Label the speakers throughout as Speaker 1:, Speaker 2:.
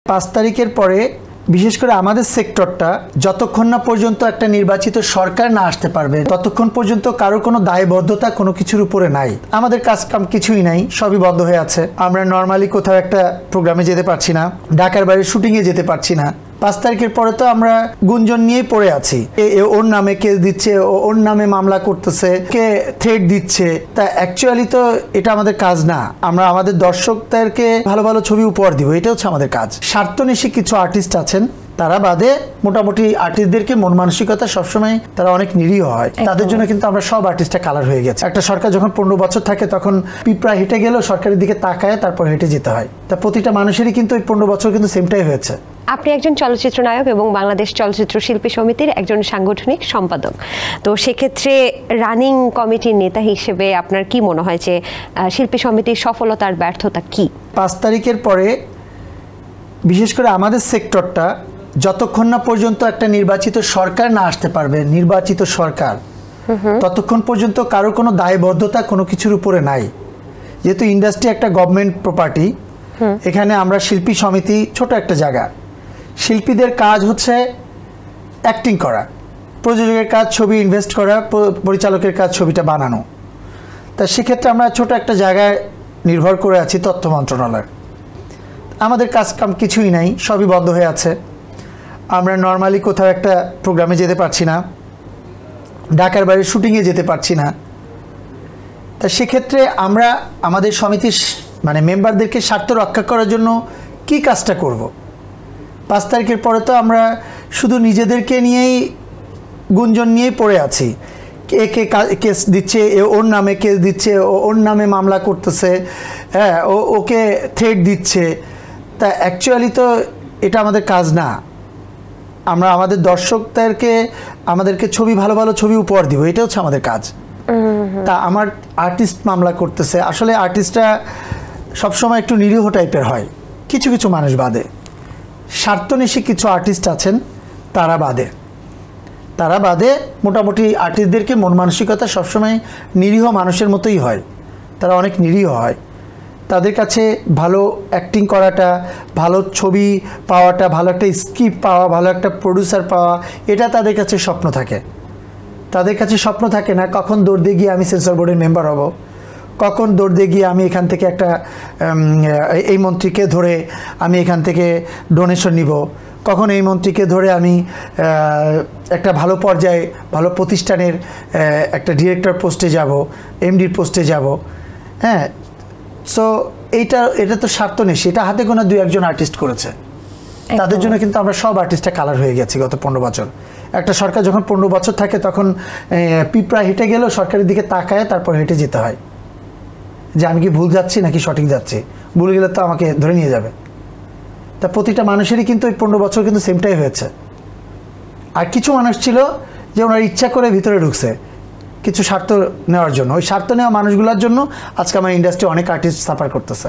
Speaker 1: 5 তারিখের পরে বিশেষ করে আমাদের সেক্টরটা যতক্ষণ না পর্যন্ত একটা নির্বাচিত সরকার না আসতে পারবে ততক্ষণ পর্যন্ত কারো কোনো দায়বদ্ধতা কোনো কিছুর উপরে নাই। আমাদের কাজ কাম কিছুই নাই, সবই বন্ধ হয়ে আছে। আমরা নর্মালি কোথাও একটা প্রোগ্রামে যেতে পারছি না, ঢাকার বাইরে শুটিংয়ে যেতে পারছি না। 5 তারিখের পরে তো আমরা গুঞ্জন নিয়েই পড়ে আছি, ওর নামে কেস দিচ্ছে, ওর নামে মামলা করতেছে, কে থ্রেট দিচ্ছে। তা অ্যাকচুয়ালি তো এটা আমাদের কাজ না। আমরা আমাদের দর্শকদেরকে ভালো ভালো ছবি উপহার দিব, এটা হচ্ছে আমাদের কাজ। স্বার্থন্বেষী কিছু আর্টিস্ট আছেন, তারা বাদে মোটামুটি আর্টিস্টদেরকে মন মানসিকতা সবসময় তারা অনেক নিরীহ হয়, তাদের জন্য কিন্তু আমরা সব আর্টিস্টটা কালার হয়ে গেছে। একটা সরকার যখন 15 বছর থাকে তখন পিঁপড়া হেঁটে গেলেও সরকারের দিকে তাকায় তারপর হেঁটে যেতে হয়। তা প্রতিটা মানুষেরই কিন্তু ওই 15 বছর কিন্তু সেমটাই হয়েছে।
Speaker 2: আপনি একজন চলচ্চিত্র নায়ক এবং বাংলাদেশ চলচ্চিত্র শিল্পী সমিতির একজন সাংগঠনিক সম্পাদক, তো সেক্ষেত্রে রানিং কমিটির নেতা হিসেবে আপনার কি মনে হয় যে শিল্পী সমিতির সফলতার ব্যর্থতা কি? 5
Speaker 1: তারিখের পরে বিশেষ করে আমাদের সেক্টরটা যতক্ষণ না পর্যন্ত একটা নির্বাচিত সরকার না আসতে পারবে, নির্বাচিত সরকার, ততক্ষণ পর্যন্ত কারো কোনো দায়বদ্ধতা কোনো কিছুর উপরে নাই। যেহেতু ইন্ডাস্ট্রি একটা গভর্নমেন্ট প্রপার্টি, এখানে আমরা শিল্পী সমিতি ছোট একটা জায়গা। শিল্পীদের কাজ হচ্ছে অ্যাক্টিং করা, প্রযোজকের কাজ ছবি ইনভেস্ট করা, পরিচালকের কাজ ছবিটা বানানো। তা সেক্ষেত্রে আমরা ছোট একটা জায়গায় নির্ভর করে আছি, তথ্য মন্ত্রণালয়। আমাদের কাজ কাম কিছুই নাই, সবই বন্ধ হয়ে আছে। আমরা নর্মালি কোথাও একটা প্রোগ্রামে যেতে পারছি না, ঢাকার বাইরে শুটিংয়ে যেতে পারছি না। তা সেক্ষেত্রে আমরা আমাদের সমিতির মেম্বারদেরকে স্বার্থ রক্ষা করার জন্য কি কাজটা করব? 5 তারিখের পরে তো আমরা শুধু নিজেদেরকে নিয়েই গুঞ্জন নিয়েই পড়ে আছি, একে কেস দিচ্ছে, ওর নামে কেস দিচ্ছে, ওর নামে মামলা করতেছে, হ্যাঁ, ওকে থ্রেট দিচ্ছে। তা অ্যাকচুয়ালি তো এটা আমাদের কাজ না। আমরা আমাদের দর্শকদেরকে আমাদেরকে ছবি ভালো ভালো ছবি উপহার দিব, এটা হচ্ছে আমাদের কাজ। তা আমার আর্টিস্ট মামলা করতেছে, আসলে আর্টিস্টরা সবসময় একটু নিরীহ টাইপের হয়, কিছু কিছু মানুষ বাদে। স্বার্থন্বেষী কিছু আর্টিস্ট আছেন, তারা বাদে মোটামুটি আর্টিস্টদেরকে মন মানসিকতা সবসময় নিরীহ মানুষের মতোই হয়, তারা অনেক নিরীহ হয়। তাদের কাছে ভালো অ্যাক্টিং করাটা, ভালো ছবি পাওয়াটা, ভালো একটা স্ক্রিপ্ট পাওয়া, ভালো একটা প্রডিউসার পাওয়া, এটা তাদের কাছে স্বপ্ন থাকে। তাদের কাছে স্বপ্ন থাকে না কখন দৌড় দিয়ে গিয়ে আমি সেন্সর বোর্ডের মেম্বার হব, কখন দৌড় দিয়ে গিয়ে আমি এখান থেকে একটা এই মন্ত্রীকে ধরে আমি এখান থেকে ডোনেশন নিব, কখন এই মন্ত্রীকে ধরে আমি একটা ভালো পর্যায়ে ভালো প্রতিষ্ঠানের একটা ডিরেক্টর পোস্টে যাব, এমডির পোস্টে যাব। হ্যাঁ, সো এটা তো স্বার্থন্বেষী, এটা হাতে গোনা 2-1 আর্টিস্ট করেছে। তাদের জন্য কিন্তু আমরা সব আর্টিস্টটা কালার হয়ে গেছি গত 15 বছর। একটা সরকার যখন 15 বছর থাকে তখন পিঁপড়া হেঁটে গেলেও সরকারের দিকে তাকায় তারপর হেঁটে যেতে হয়, যে আমি কি ভুল যাচ্ছি নাকি সঠিক যাচ্ছি। ভুল গেলে তো আমাকে ধরে নিয়ে যাবে। তা প্রতিটা মানুষেরই কিন্তু ওই 15 বছর কিন্তু সেমটাই হয়েছে। আর কিছু মানুষ ছিল যে ওনার ইচ্ছা করে ভিতরে ঢুকছে কিছু স্বার্থ নেওয়ার জন্য। ওই স্বার্থ নেওয়া মানুষগুলোর জন্য আজকে আমার ইন্ডাস্ট্রি অনেক আর্টিস্ট সাফার করতেছে।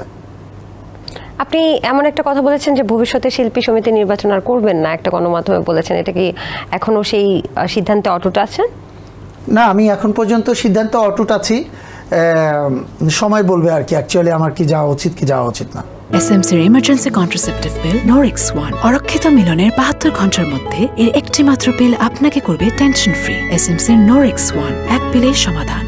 Speaker 2: আপনি এমন একটা কথা বলেছেন যে ভবিষ্যতে শিল্পী সমিতি নির্বাচন আর করবেন না, একটা গণমাধ্যমে বলেছেন, এটা কি এখনো সেই সিদ্ধান্তে অটুট আছেন?
Speaker 1: না, আমি এখন পর্যন্ত সিদ্ধান্ত অটুট আছি, সময় বলবে আর কি অ্যাকচুয়ালি আমার কি যাওয়া উচিত কি যাওয়া উচিত না।
Speaker 3: এসএমসির emergency contraceptive pill Norix one অরক্ষিত মিলনের 72 ঘন্টার মধ্যে এর একটি মাত্র পিল আপনাকে করবে টেনশন ফ্রি। এসএমসির নরিক্স ওয়ান, এক পিলের সমাধান।